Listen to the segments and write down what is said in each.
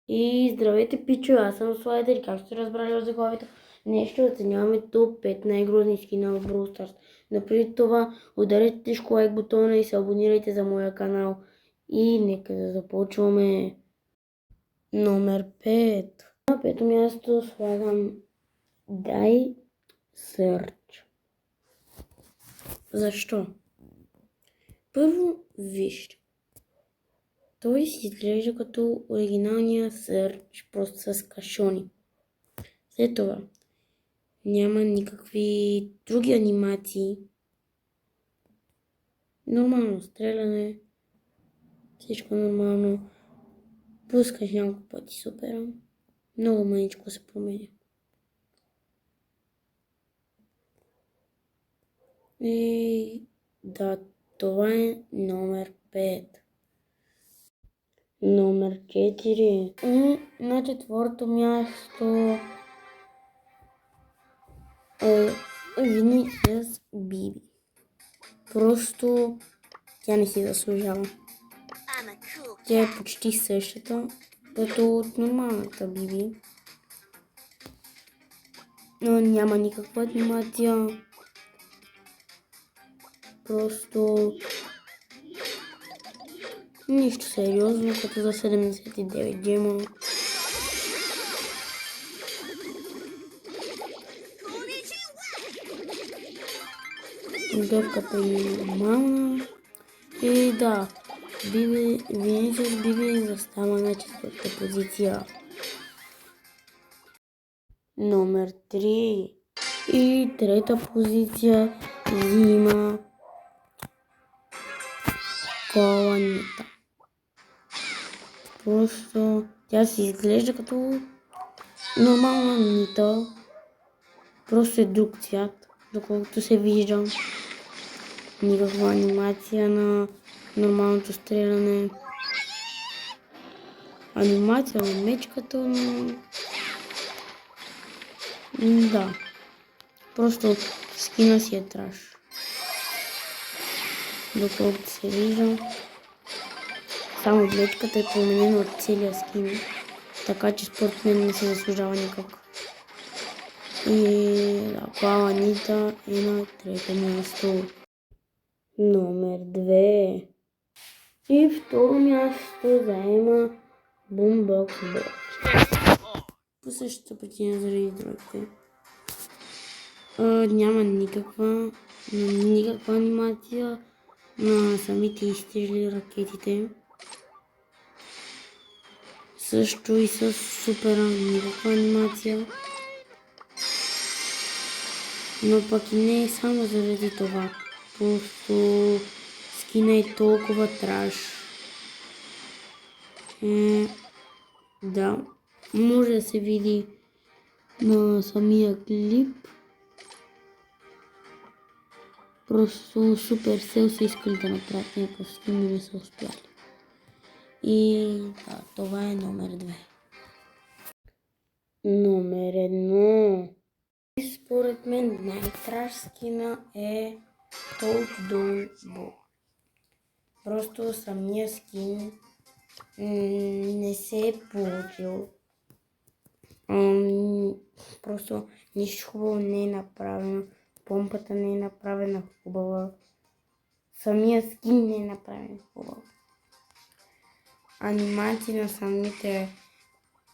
И здравейте, пичо, аз съм Слайдер и както сте разбрали от заглавието, днес ще оценяваме топ 5 най-грозни скина в Brawl Stars. Но преди това, ударете тежко лайк бутона и се абонирайте за моя канал. И нека да започваме. Номер 5. На пето място слагам Die Search. Защо? Първо, вижте. Той си изглежда като оригиналния Search, просто с кашони. След това, няма никакви други анимации. Нормално стреляне. Всичко нормално. Пускаш няколко пъти супера. Много маничко се променя. И да, това е номер 5. Номер 4. И на четвърто място е Vinicius Биби. Просто тя не си заслужава. Тя е почти същата, като от нормалната Биби. Но няма никаква анимация. Просто нищо сериозно, като за 79 гема. Девката е нормална. И да, Vinicius Биби застава на четвърта позиция. Номер 3. И трета позиция взима Коланита. Просто тя си изглежда като нормална Нита. Просто е друг цвят, доколкото се вижда. Никаква анимация на нормалното стреляне. Анимация на мечката, но... Да. Просто скина си е траш. Доколкото се вижда. Само мечката е променена от целия скин. Така че според мен не се заслужава никак. И Коланита е на трето място. Номер 2. И второ място заема Boombox Box. По същата причина заради другите. Няма никаква анимация на самите изстрели ракетите. Също и с супера никаква анимация. Но пък и не е само заради това. Просто скина е толкова траш. Да, може да се види на самия клип. Просто Supercell са искали да направят някакъв скин, но не са успяли. И да, това е номер 2. Номер 1. И според мен най-траш скина е Touchdown Ball. Просто самия скин не се е получил. Просто нищо хубаво не е направено. Помпата не е направена хубава. Самия скин не е направен хубаво. Анимации на самите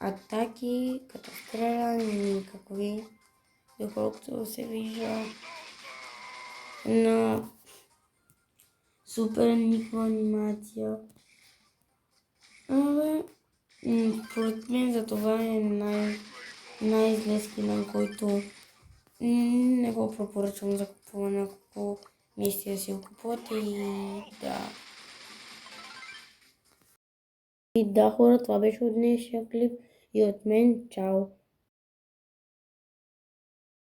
атаки, като стреляне, никакви. Доколкото се вижда на супер никаква анимация. Според мен за това е най-зле скина, който не го препоръчвам за купуване, ако мислите да си го купувате и да. И да, хора, това беше от днешния клип и от мен. Чао!